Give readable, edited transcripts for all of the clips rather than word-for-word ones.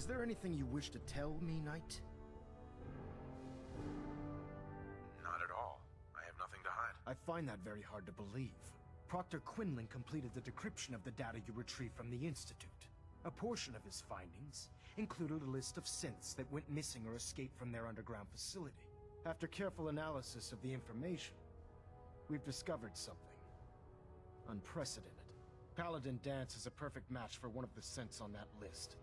Is there anything you wish to tell me, Knight? Not at all. I have nothing to hide. I find that very hard to believe. Proctor Quinlan completed the decryption of the data you retrieved from the Institute. A portion of his findings included a list of synths that went missing or escaped from their underground facility. After careful analysis of the information, we've discovered something unprecedented. Paladin Dance is a perfect match for one of the synths on that list.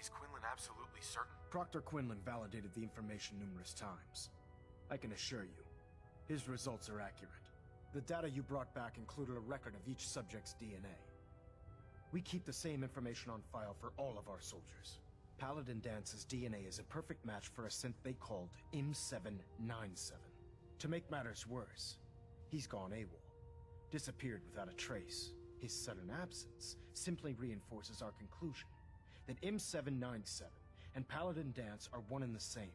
Is Quinlan absolutely certain? Proctor Quinlan validated the information numerous times. I can assure you, his results are accurate. The data you brought back included a record of each subject's DNA. We keep the same information on file for all of our soldiers. Paladin Dance's DNA is a perfect match for a synth they called M797. To make matters worse, he's gone AWOL, disappeared without a trace. His sudden absence simply reinforces our conclusion that M797 and Paladin Dance are one and the same.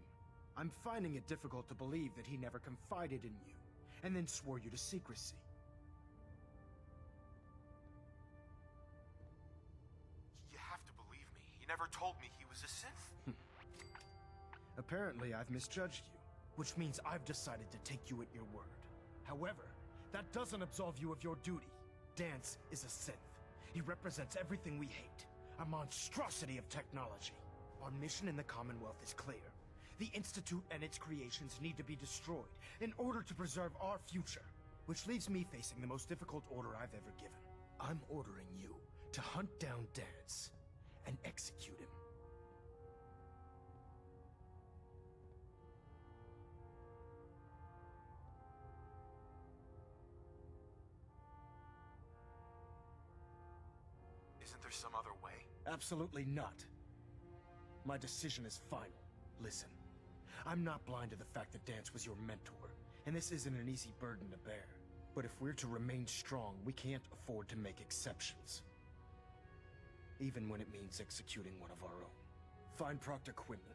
I'm finding it difficult to believe that he never confided in you, and then swore you to secrecy. You have to believe me. He never told me he was a synth. Apparently, I've misjudged you, which means I've decided to take you at your word. However, that doesn't absolve you of your duty. Dance is a synth. He represents everything we hate. A monstrosity of technology. Our mission in the Commonwealth is clear. The Institute and its creations need to be destroyed in order to preserve our future. Which leaves me facing the most difficult order I've ever given. I'm ordering you to hunt down Dance and execute him. Isn't there some other way? Absolutely not. My decision is final. Listen, I'm not blind to the fact that Dance was your mentor, and this isn't an easy burden to bear. But if we're to remain strong, we can't afford to make exceptions. Even when it means executing one of our own. Find Proctor Quinlan.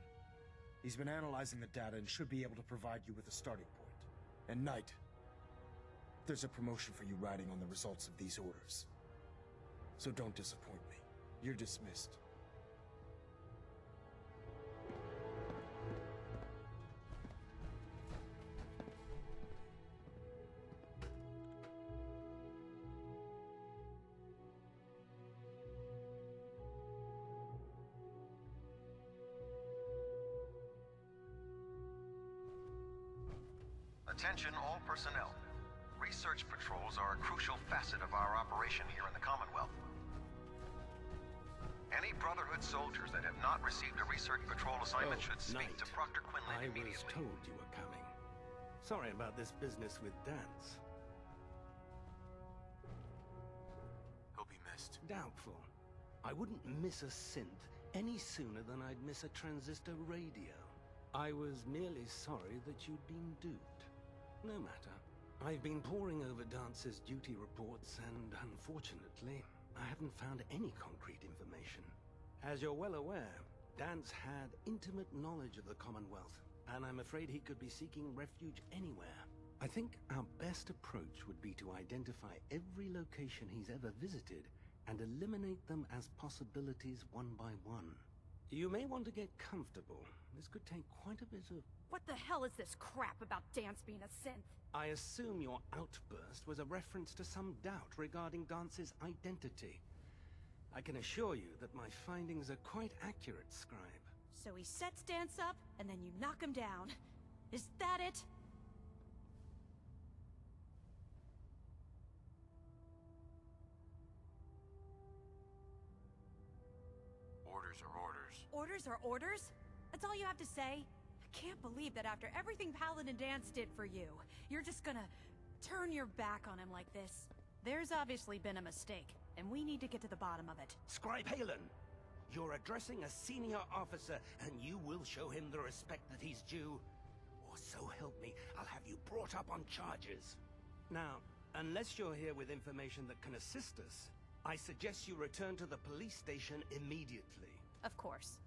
He's been analyzing the data and should be able to provide you with a starting point. And Knight, there's a promotion for you riding on the results of these orders. So don't disappoint me. You're dismissed. Attention all personnel. Research patrols are a crucial facet of our operation here in the Commonwealth. Any Brotherhood soldiers that have not received a research patrol assignment should speak Knight. to Proctor Quinlan I immediately. was told you were coming. Sorry about this business with Dance. He'll be missed. Doubtful. I wouldn't miss a synth any sooner than I'd miss a transistor radio. I was merely sorry that you'd been duped. No matter. I've been poring over Dance's duty reports and, unfortunately, I haven't found any concrete information. As you're well aware, Dance had intimate knowledge of the Commonwealth, and I'm afraid he could be seeking refuge anywhere. I think our best approach would be to identify every location he's ever visited and eliminate them as possibilities one by one. You may want to get comfortable. This could take quite a bit of... What the hell is this crap about Dance being a synth? I assume your outburst was a reference to some doubt regarding Dance's identity. I can assure you that my findings are quite accurate, Scribe. So he sets Dance up, and then you knock him down. Is that it? Orders are orders. Orders are orders? That's all you have to say? I can't believe that after everything Paladin Dance did for you, you're just gonna turn your back on him like this. There's obviously been a mistake, and we need to get to the bottom of it. Scribe Halen! You're addressing a senior officer, and you will show him the respect that he's due. Or so help me, I'll have you brought up on charges. Now, unless you're here with information that can assist us, I suggest you return to the police station immediately. Of course.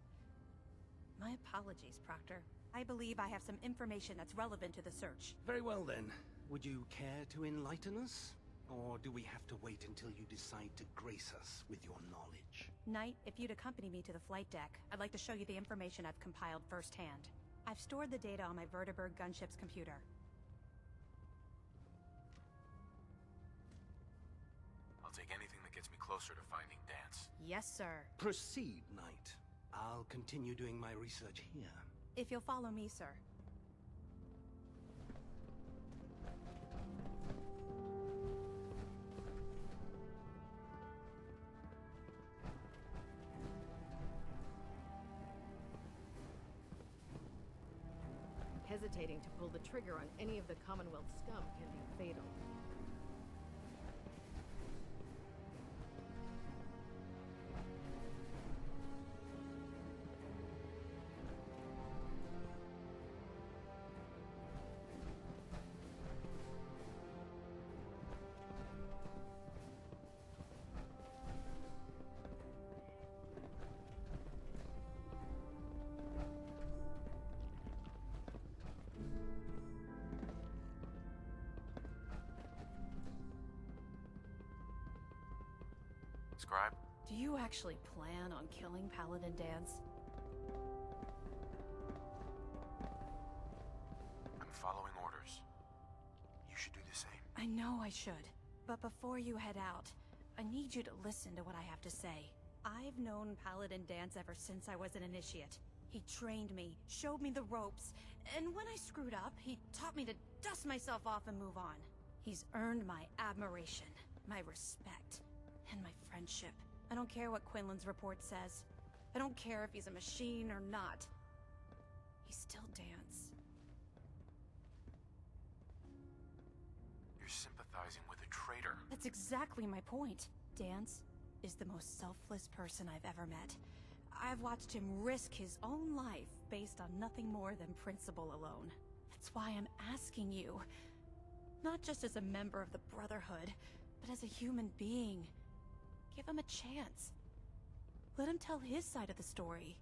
My apologies, Proctor. I believe I have some information that's relevant to the search. Very well then. Would you care to enlighten us? Or do we have to wait until you decide to grace us with your knowledge? Knight, if you'd accompany me to the flight deck, I'd like to show you the information I've compiled firsthand. I've stored the data on my Vertibird gunship's computer. I'll take anything that gets me closer to finding Dance. Yes, sir. Proceed, Knight. I'll continue doing my research here. If you'll follow me, sir. Hesitating to pull the trigger on any of the Commonwealth scum can be fatal. Scribe? Do you actually plan on killing Paladin Dance? I'm following orders. You should do the same. I know I should. But before you head out, I need you to listen to what I have to say. I've known Paladin Dance ever since I was an initiate. He trained me, showed me the ropes, and when I screwed up, he taught me to dust myself off and move on. He's earned my admiration, my respect, and my friendship. I don't care what Quinlan's report says. I don't care if he's a machine or not. He's still Dance. You're sympathizing with a traitor. That's exactly my point. Dance is the most selfless person I've ever met. I've watched him risk his own life based on nothing more than principle alone. That's why I'm asking you. Not just as a member of the Brotherhood, but as a human being. Give him a chance. Let him tell his side of the story.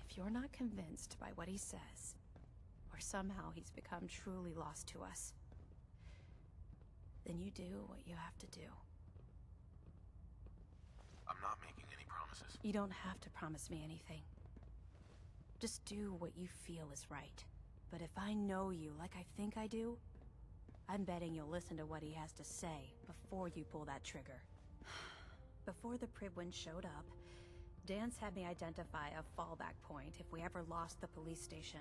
If you're not convinced by what he says, or somehow he's become truly lost to us, then you do what you have to do. I'm not making any promises. You don't have to promise me anything. Just do what you feel is right. But if I know you like I think I do, I'm betting you'll listen to what he has to say before you pull that trigger. Before the Pribwin showed up, Dance had me identify a fallback point if we ever lost the police station.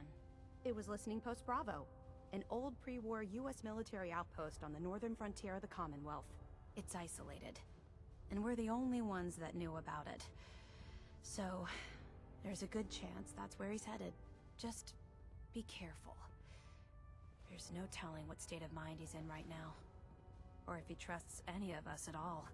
It was Listening Post Bravo, an old pre-war US military outpost on the northern frontier of the Commonwealth. It's isolated, and we're the only ones that knew about it. So, there's a good chance that's where he's headed. Just be careful. There's no telling what state of mind he's in right now, or if he trusts any of us at all.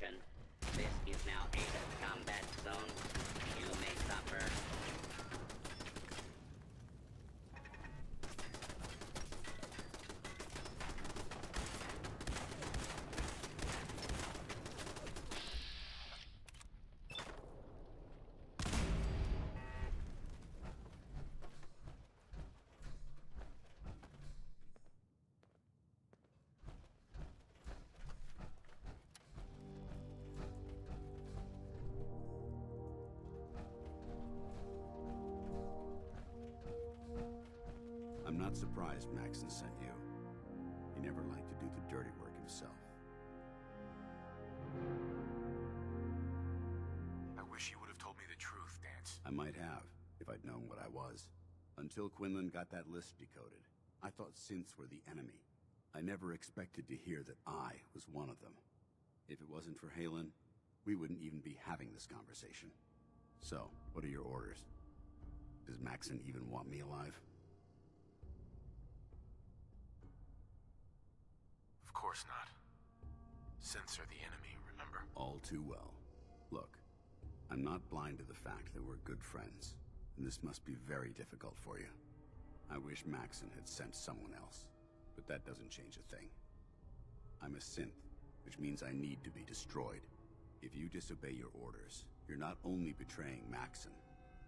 Attention. This is now a combat zone. You may suffer. I'm not surprised Maxon sent you. He never liked to do the dirty work himself. I wish you would have told me the truth, Dance. I might have, if I'd known what I was. Until Quinlan got that list decoded, I thought synths were the enemy. I never expected to hear that I was one of them. If it wasn't for Halen, we wouldn't even be having this conversation. So, what are your orders? Does Maxon even want me alive? Of course not. Synths are the enemy, remember? All too well. Look, I'm not blind to the fact that we're good friends, and this must be very difficult for you. I wish Maxon had sent someone else, but that doesn't change a thing. I'm a synth, which means I need to be destroyed. If you disobey your orders, you're not only betraying Maxon,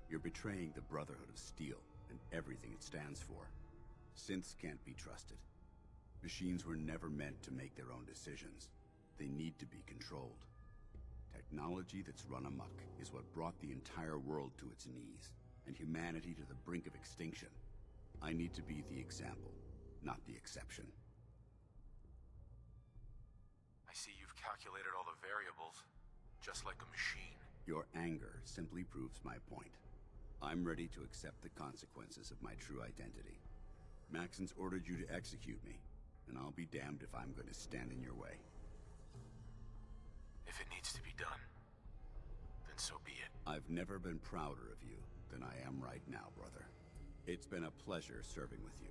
you're betraying the Brotherhood of Steel and everything it stands for. Synths can't be trusted. Machines were never meant to make their own decisions. They need to be controlled. Technology that's run amok is what brought the entire world to its knees, and humanity to the brink of extinction. I need to be the example, not the exception. I see you've calculated all the variables, just like a machine. Your anger simply proves my point. I'm ready to accept the consequences of my true identity. Maxon's ordered you to execute me, and I'll be damned if I'm going to stand in your way. If it needs to be done, then so be it. I've never been prouder of you than I am right now, brother. It's been a pleasure serving with you.